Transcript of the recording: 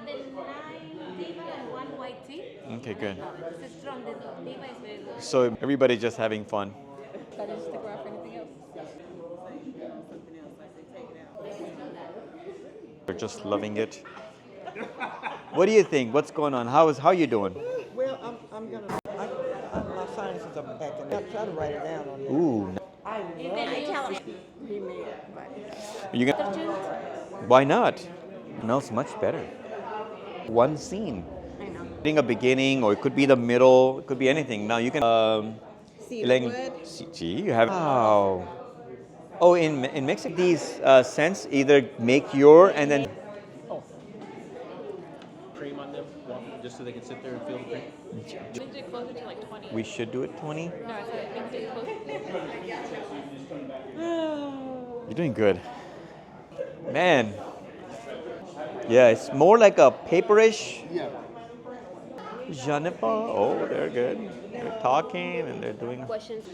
the 9 diva and 1 white tea. Okay, good. This is strong. The diva is very good. So everybody's just having fun. I didn't stick around for anything else. We're just loving it. What do you think? What's going on? How you doing? Well, I'm gonna. My sinuses are acting up. Try to write it down on there. Ooh. I You love can it. use He made it, Are you gonna? Why not? Smells much better. One scene. I know. Being a beginning, or it could be the middle. It could be anything. Now you can. Elaine, see, you have. Wow. Oh, in Mexico, these scents either make your and then. Cream on them, just so they can sit there and feel the cream. Think it closer to like 20. We should do it 20. No, I said I think it closer. You're doing good. Man. Yeah, it's more like a paperish. Yeah. Je ne pas. Oh, they're good. They're talking and they're doing. Questions.